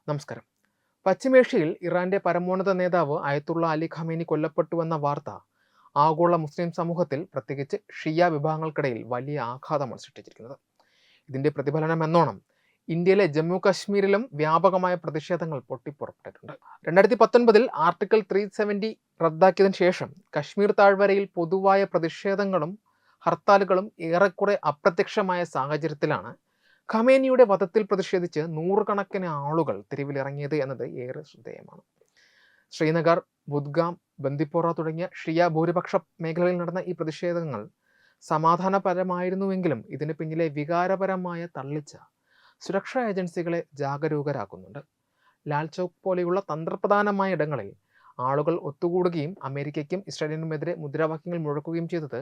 നമസ്കാരം. പശ്ചിമേഷ്യയിൽ ഇറാന്റെ പരമോന്നത നേതാവ് അയത്തുള്ള അലി ഖമേനി കൊല്ലപ്പെട്ടുവെന്ന വാർത്ത ആഗോള മുസ്ലിം സമൂഹത്തിൽ, പ്രത്യേകിച്ച് ഷിയ വിഭാഗങ്ങൾക്കിടയിൽ വലിയ ആഘാതമാണ് സൃഷ്ടിച്ചിരിക്കുന്നത്. ഇതിന്റെ പ്രതിഫലനം എന്നോണം ഇന്ത്യയിലെ ജമ്മു കാശ്മീരിലും വ്യാപകമായ പ്രതിഷേധങ്ങൾ പൊട്ടിപ്പുറപ്പെട്ടിട്ടുണ്ട്. 2019 ആർട്ടിക്കിൾ 370 റദ്ദാക്കിയതിനു ശേഷം കശ്മീർ താഴ്വരയിൽ പൊതുവായ പ്രതിഷേധങ്ങളും ഹർത്താലുകളും ഏറെക്കുറെ അപ്രത്യക്ഷമായ സാഹചര്യത്തിലാണ് ഖമേനിയുടെ വധത്തിൽ പ്രതിഷേധിച്ച് നൂറുകണക്കിന് ആളുകൾ തെരുവിലിറങ്ങിയത് എന്നത് ഏറെ ശ്രദ്ധേയമാണ്. ശ്രീനഗർ, ബുദ്ഗാം, ബന്ദിപ്പോറ തുടങ്ങിയ ഷിയ ഭൂരിപക്ഷ മേഖലകളിൽ നടന്ന ഈ പ്രതിഷേധങ്ങൾ സമാധാനപരമായിരുന്നുവെങ്കിലും ഇതിന് പിന്നിലെ വികാരപരമായ തള്ളിച്ച സുരക്ഷാ ഏജൻസികളെ ജാഗരൂകരാക്കുന്നുണ്ട്. ലാൽ ചൗക്ക് പോലെയുള്ള തന്ത്രപ്രധാനമായ ഇടങ്ങളിൽ ആളുകൾ ഒത്തുകൂടുകയും അമേരിക്കയ്ക്കും ഇസ്രായേലിനുമെതിരെ മുദ്രാവാക്യങ്ങൾ മുഴക്കുകയും ചെയ്തത്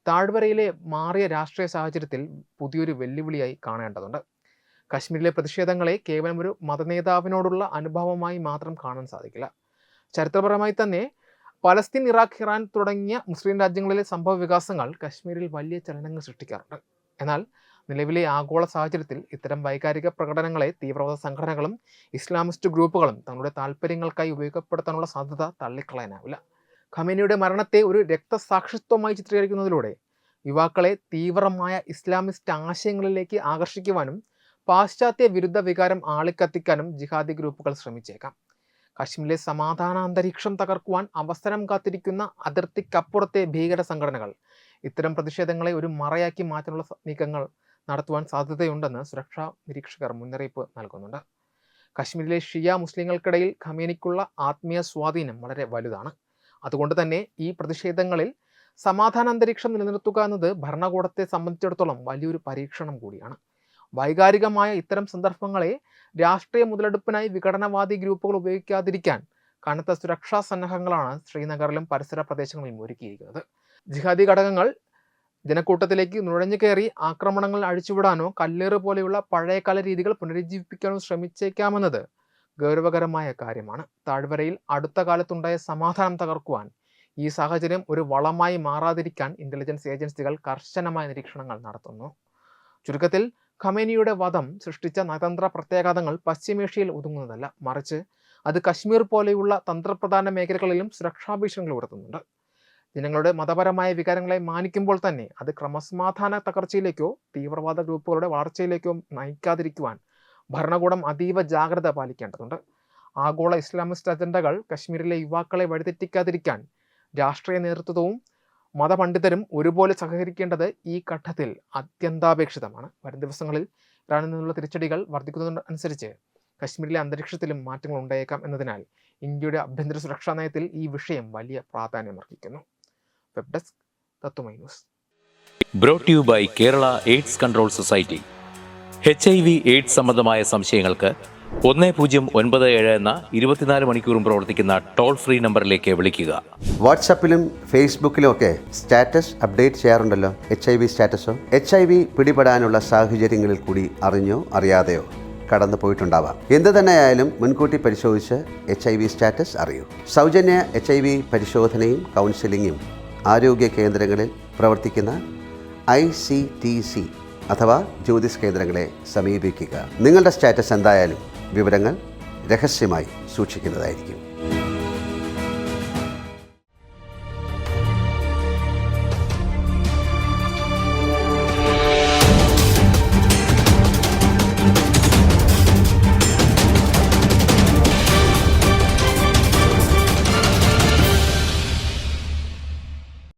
താഴ്വരയിലെ മാറിയ രാഷ്ട്രീയ സാഹചര്യത്തിൽ പുതിയൊരു വെല്ലുവിളിയായി കാണേണ്ടതുണ്ട്. കശ്മീരിലെ പ്രതിഷേധങ്ങളെ കേവലം ഒരു മതനേതാവിനോടുള്ള അനുഭവമായി മാത്രം കാണാൻ സാധിക്കില്ല. ചരിത്രപരമായി തന്നെ പലസ്തീൻ, ഇറാഖ്, ഇറാൻ തുടങ്ങിയ മുസ്ലിം രാജ്യങ്ങളിലെ സംഭവ വികാസങ്ങൾ കശ്മീരിൽ വലിയ ചലനങ്ങൾ സൃഷ്ടിക്കാറുണ്ട്. എന്നാൽ നിലവിലെ ആഗോള സാഹചര്യത്തിൽ ഇത്തരം വൈകാരിക പ്രകടനങ്ങളെ തീവ്രവാദ സംഘടനകളും ഇസ്ലാമിസ്റ്റ് ഗ്രൂപ്പുകളും തങ്ങളുടെ താല്പര്യങ്ങൾക്കായി ഉപയോഗപ്പെടുത്താനുള്ള സാധ്യത തള്ളിക്കളയാനാവില്ല. ഖമേനിയുടെ മരണത്തെ ഒരു രക്തസാക്ഷിത്വമായി ചിത്രീകരിക്കുന്നതിലൂടെ യുവാക്കളെ തീവ്രമായ ഇസ്ലാമിസ്റ്റ് ആശയങ്ങളിലേക്ക് ആകർഷിക്കുവാനും പാശ്ചാത്യ വിരുദ്ധ വികാരം ആളിക്കത്തിക്കാനും ജിഹാദി ഗ്രൂപ്പുകൾ ശ്രമിച്ചേക്കാം. കശ്മീരിലെ സമാധാന അന്തരീക്ഷം തകർക്കുവാൻ അവസരം കാത്തിരിക്കുന്ന അതിർത്തിക്കപ്പുറത്തെ ഭീകര സംഘടനകൾ ഇത്തരം പ്രതിഷേധങ്ങളെ ഒരു മറയാക്കി മാറ്റാനുള്ള നീക്കങ്ങൾ നടത്തുവാൻ സാധ്യതയുണ്ടെന്ന് സുരക്ഷാ നിരീക്ഷകർ മുന്നറിയിപ്പ് നൽകുന്നുണ്ട്. കശ്മീരിലെ ഷിയ മുസ്ലിങ്ങൾക്കിടയിൽ ഖമേനിക്കുള്ള ആത്മീയ സ്വാധീനം വളരെ വലുതാണ്. അതുകൊണ്ട് തന്നെ ഈ പ്രതിഷേധങ്ങളിൽ സമാധാന അന്തരീക്ഷം നിലനിർത്തുക എന്നത് ഭരണകൂടത്തെ സംബന്ധിച്ചിടത്തോളം വലിയൊരു പരീക്ഷണം കൂടിയാണ്. വൈകാരികമായ ഇത്തരം സന്ദർഭങ്ങളെ രാഷ്ട്രീയ മുതലെടുപ്പിനായി വിഘടനവാദി ഗ്രൂപ്പുകൾ ഉപയോഗിക്കാതിരിക്കാൻ കനത്ത സുരക്ഷാ സന്നാഹങ്ങളാണ് ശ്രീനഗറിലും പരിസര പ്രദേശങ്ങളിലും ഒരുക്കിയിരിക്കുന്നത്. ജിഹാദി ഘടകങ്ങൾ ജനക്കൂട്ടത്തിലേക്ക് നുഴഞ്ഞു കയറി ആക്രമണങ്ങൾ അഴിച്ചുവിടാനോ കല്ലേറ് പോലെയുള്ള പഴയകാല രീതികൾ പുനരുജ്ജീവിപ്പിക്കാനോ ശ്രമിച്ചേക്കാമെന്നത് ഗൗരവകരമായ കാര്യമാണ്. താഴ്വരയിൽ അടുത്ത കാലത്തുണ്ടായ സമാധാനം തകർക്കുവാൻ ഈ സാഹചര്യം ഒരു വളമായി മാറാതിരിക്കാൻ ഇന്റലിജൻസ് ഏജൻസികൾ കർശനമായ നിരീക്ഷണങ്ങൾ നടത്തുന്നു. ചുരുക്കത്തിൽ, ഖമേനിയുടെ വധം സൃഷ്ടിച്ച നയതന്ത്ര പ്രത്യാഘാതങ്ങൾ പശ്ചിമേഷ്യയിൽ ഒതുങ്ങുന്നതല്ല, മറിച്ച് അത് കശ്മീർ പോലെയുള്ള തന്ത്രപ്രധാന മേഖലകളിലും സുരക്ഷാ ഭീഷണികൾ ഉയർത്തുന്നുണ്ട്. ജനങ്ങളുടെ മതപരമായ വികാരങ്ങളെ മാനിക്കുമ്പോൾ തന്നെ അത് ക്രമസമാധാന തകർച്ചയിലേക്കോ തീവ്രവാദ ഗ്രൂപ്പുകളുടെ വളർച്ചയിലേക്കോ നയിക്കാതിരിക്കുവാൻ ഭരണകൂടം അതീവ ജാഗ്രത പാലിക്കേണ്ടതുണ്ട്. ആഗോള ഇസ്ലാമിസ്റ്റ് അജണ്ടകൾ കശ്മീരിലെ യുവാക്കളെ വഴിതെറ്റിക്കാതിരിക്കാൻ രാഷ്ട്രീയ നേതൃത്വവും മതപണ്ഡിതരും ഒരുപോലെ സഹകരിക്കേണ്ടത് ഈ ഘട്ടത്തിൽ അത്യന്താപേക്ഷിതമാണ്. വരും ദിവസങ്ങളിൽ ഇറാനിൽ നിന്നുള്ള തിരിച്ചടികൾ വർദ്ധിക്കുന്നതനുസരിച്ച് കശ്മീരിലെ അന്തരീക്ഷത്തിലും മാറ്റങ്ങൾ ഉണ്ടായേക്കാം എന്നതിനാൽ ഇന്ത്യയുടെ ആഭ്യന്തര സുരക്ഷാ നയത്തിൽ ഈ വിഷയം വലിയ പ്രാധാന്യമർഹിക്കുന്നു. Web desk Tatwamayi news. Brought you by Kerala AIDS control society. HIV AIDS സംബന്ധമായ സംശയങ്ങൾക്ക് 1097 എന്ന 24 മണിക്കൂറും പ്രവർത്തിക്കുന്ന ടോൾ ഫ്രീ നമ്പറിലേക്ക് വിളിക്കുക. വാട്സാപ്പിലും ഫേസ്ബുക്കിലും ഒക്കെ സ്റ്റാറ്റസ് അപ്ഡേറ്റ് ചെയ്യാറുണ്ടല്ലോ. HIV സ്റ്റാറ്റസോ HIV പിടിപെടാനുള്ള സാഹചര്യങ്ങളിൽ കൂടി അറിഞ്ഞോ അറിയാതെയോ കടന്നു പോയിട്ടുണ്ടാവാം. എന്ത് തന്നെയായാലും മുൻകൂട്ടി പരിശോധിച്ച് HIV സ്റ്റാറ്റസ് അറിയൂ. സൗജന്യ HIV പരിശോധനയും കൗൺസിലിങ്ങും ആരോഗ്യ കേന്ദ്രങ്ങളിൽ പ്രവർത്തിക്കുന്ന ICTC അഥവാ ജ്യോതിസ് കേന്ദ്രങ്ങളെ സമീപിക്കുക. നിങ്ങളുടെ സ്റ്റാറ്റസ് എന്തായാലും വിവരങ്ങൾ രഹസ്യമായി സൂക്ഷിക്കുന്നതായിരിക്കും.